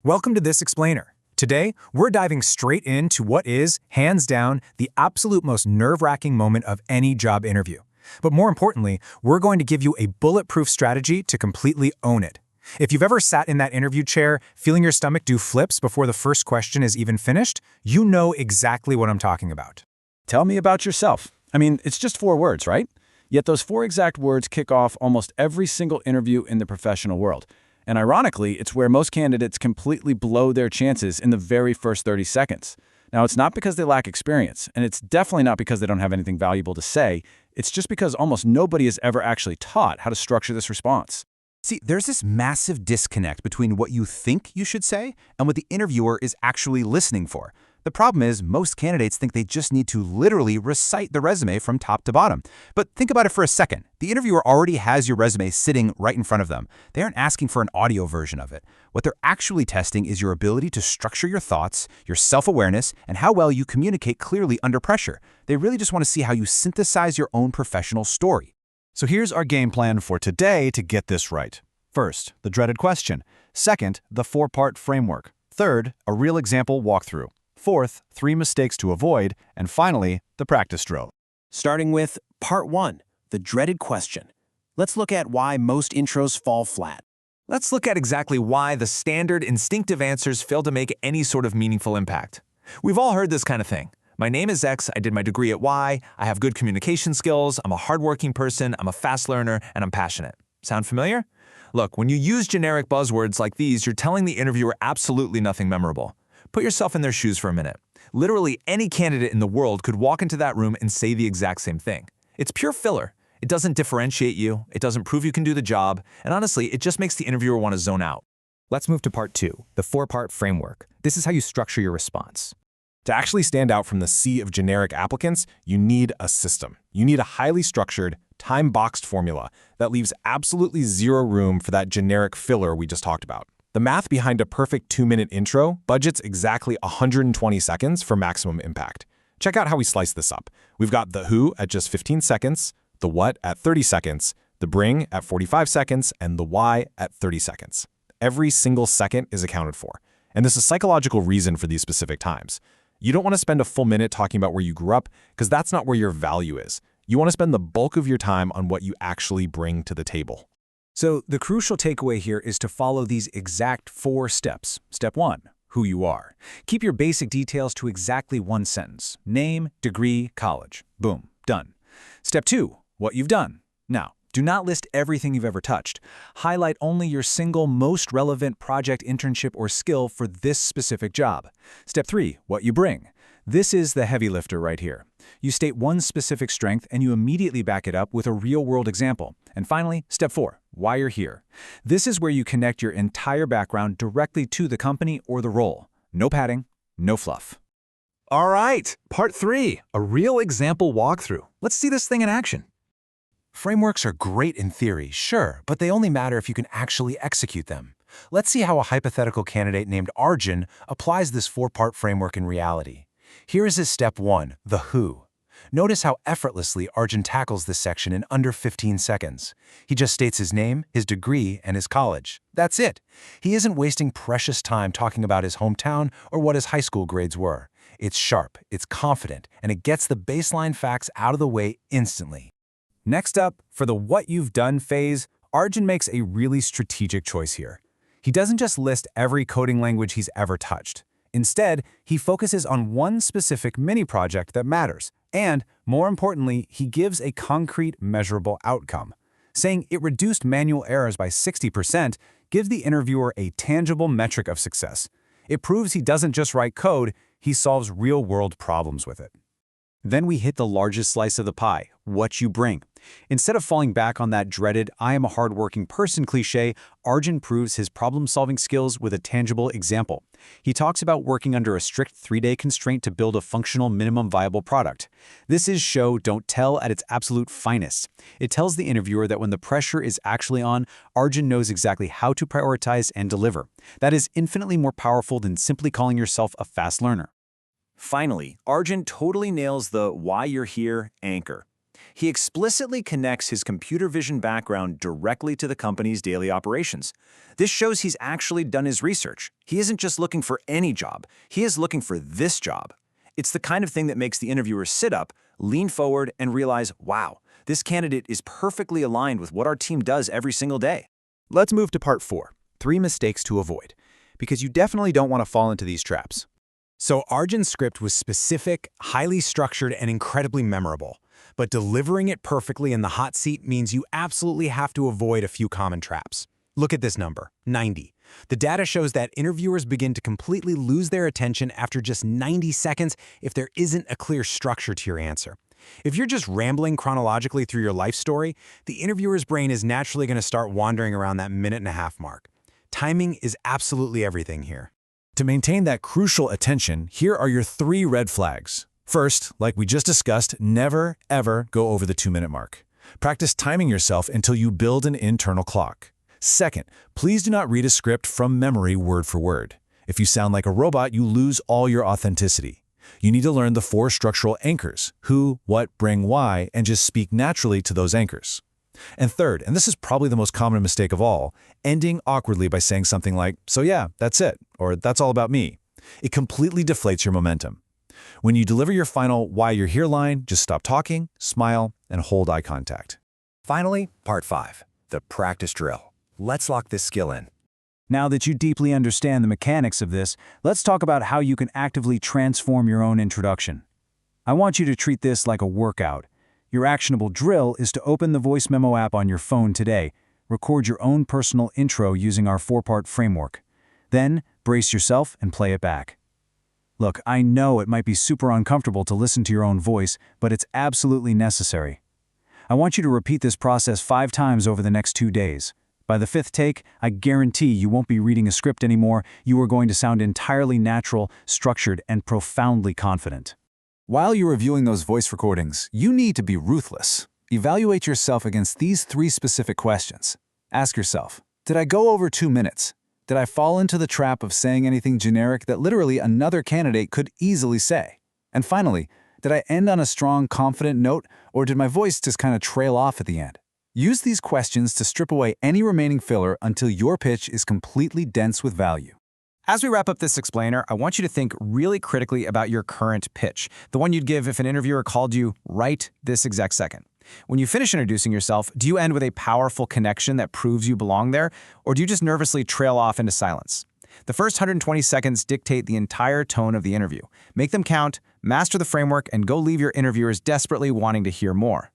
Welcome to This Explainer. Today, we're diving straight into what is, hands down, the absolute most nerve-wracking moment of any job interview. But more importantly, we're going to give you a bulletproof strategy to completely own it. If you've ever sat in that interview chair, feeling your stomach do flips before the first question is even finished, you know exactly what I'm talking about. Tell me about yourself. I mean, it's just 4 words, right? Yet those 4 exact words kick off almost every single interview in the professional world. And ironically, it's where most candidates completely blow their chances in the very first 30 seconds. Now, it's not because they lack experience, and it's definitely not because they don't have anything valuable to say. It's just because almost nobody is ever actually taught how to structure this response. See, there's this massive disconnect between what you think you should say and what the interviewer is actually listening for. The problem is most candidates think they just need to literally recite the resume from top to bottom. But think about it for a second. The interviewer already has your resume sitting right in front of them. They aren't asking for an audio version of it. What they're actually testing is your ability to structure your thoughts, your self-awareness, and how well you communicate clearly under pressure. They really just want to see how you synthesize your own professional story. So here's our game plan for today to get this right. First, the dreaded question. Second, the 4-part framework. Third, a real example walkthrough. Fourth, 3 mistakes to avoid. And finally, the practice drill. Starting with Part 1, the dreaded question. Let's look at why most intros fall flat. Let's look at exactly why the standard instinctive answers fail to make any sort of meaningful impact. We've all heard this kind of thing. My name is X, I did my degree at Y, I have good communication skills, I'm a hardworking person, I'm a fast learner, and I'm passionate. Sound familiar? Look, when you use generic buzzwords like these, you're telling the interviewer absolutely nothing memorable. Put yourself in their shoes for a minute. Literally any candidate in the world could walk into that room and say the exact same thing. It's pure filler. It doesn't differentiate you, it doesn't prove you can do the job, and honestly, it just makes the interviewer want to zone out. Let's move to Part 2, the 4-part framework. This is how you structure your response. To actually stand out from the sea of generic applicants, you need a system. You need a highly structured, time-boxed formula that leaves absolutely zero room for that generic filler we just talked about. The math behind a perfect 2-minute intro budgets exactly 120 seconds for maximum impact. Check out how we slice this up. We've got the who at just 15 seconds, the what at 30 seconds, the bring at 45 seconds, and the why at 30 seconds. Every single second is accounted for. And there's a psychological reason for these specific times. You don't want to spend a full minute talking about where you grew up because that's not where your value is. You want to spend the bulk of your time on what you actually bring to the table. So the crucial takeaway here is to follow these exact 4 steps. Step 1, who you are. Keep your basic details to exactly 1 sentence. Name, degree, college. Boom, done. Step 2, what you've done. Now, do not list everything you've ever touched. Highlight only your single most relevant project, internship, or skill for this specific job. Step 3, what you bring. This is the heavy lifter right here. You state one specific strength and you immediately back it up with a real-world example. And finally, step 4, why you're here. This is where you connect your entire background directly to the company or the role. No padding, no fluff. All right, Part 3, a real example walkthrough. Let's see this thing in action. Frameworks are great in theory, sure, but they only matter if you can actually execute them. Let's see how a hypothetical candidate named Arjun applies this 4-part framework in reality. Here is his step 1, the who. Notice how effortlessly Arjun tackles this section in under 15 seconds. He just states his name, his degree, and his college. That's it. He isn't wasting precious time talking about his hometown or what his high school grades were. It's sharp, it's confident, and it gets the baseline facts out of the way instantly. Next up, for the what you've done phase, Arjun makes a really strategic choice here. He doesn't just list every coding language he's ever touched. Instead, he focuses on one specific mini-project that matters, and, more importantly, he gives a concrete, measurable outcome. Saying it reduced manual errors by 60% gives the interviewer a tangible metric of success. It proves he doesn't just write code, he solves real-world problems with it. Then we hit the largest slice of the pie, what you bring. Instead of falling back on that dreaded "I am a hardworking person" cliché, Arjun proves his problem-solving skills with a tangible example. He talks about working under a strict 3-day constraint to build a functional minimum viable product. This is show, don't tell at its absolute finest. It tells the interviewer that when the pressure is actually on, Arjun knows exactly how to prioritize and deliver. That is infinitely more powerful than simply calling yourself a fast learner. Finally, Arjun totally nails the why you're here anchor. He explicitly connects his computer vision background directly to the company's daily operations. This shows he's actually done his research. He isn't just looking for any job, he is looking for this job. It's the kind of thing that makes the interviewer sit up, lean forward, and realize, wow, this candidate is perfectly aligned with what our team does every single day. Let's move to part 4, 3 mistakes to avoid, because you definitely don't want to fall into these traps. So Arjun's script was specific, highly structured, and incredibly memorable. But delivering it perfectly in the hot seat means you absolutely have to avoid a few common traps. Look at this number, 90. The data shows that interviewers begin to completely lose their attention after just 90 seconds if there isn't a clear structure to your answer. If you're just rambling chronologically through your life story, the interviewer's brain is naturally going to start wandering around that minute-and-a-half mark. Timing is absolutely everything here. To maintain that crucial attention, here are your 3 red flags. First, like we just discussed, never, ever go over the 2-minute mark. Practice timing yourself until you build an internal clock. Second, please do not read a script from memory word for word. If you sound like a robot, you lose all your authenticity. You need to learn the 4 structural anchors: who, what, bring, why, and just speak naturally to those anchors. And third, and this is probably the most common mistake of all, ending awkwardly by saying something like, "So yeah, that's it," or "That's all about me." It completely deflates your momentum. When you deliver your final "why you're here" line, just stop talking, smile, and hold eye contact. Finally, part 5, the practice drill. Let's lock this skill in. Now that you deeply understand the mechanics of this, let's talk about how you can actively transform your own introduction. I want you to treat this like a workout. Your actionable drill is to open the voice memo app on your phone today, record your own personal intro using our 4-part framework. Then, brace yourself and play it back. Look, I know it might be super uncomfortable to listen to your own voice, but it's absolutely necessary. I want you to repeat this process 5 times over the next 2 days. By the 5th take, I guarantee you won't be reading a script anymore. You are going to sound entirely natural, structured, and profoundly confident. While you're reviewing those voice recordings, you need to be ruthless. Evaluate yourself against these 3 specific questions. Ask yourself, did I go over 2 minutes? Did I fall into the trap of saying anything generic that literally another candidate could easily say? And finally, did I end on a strong, confident note, or did my voice just kind of trail off at the end? Use these questions to strip away any remaining filler until your pitch is completely dense with value. As we wrap up this explainer, I want you to think really critically about your current pitch, the one you'd give if an interviewer called you right this exact second. When you finish introducing yourself, do you end with a powerful connection that proves you belong there, or do you just nervously trail off into silence? The first 120 seconds dictate the entire tone of the interview. Make them count, master the framework, and go leave your interviewers desperately wanting to hear more.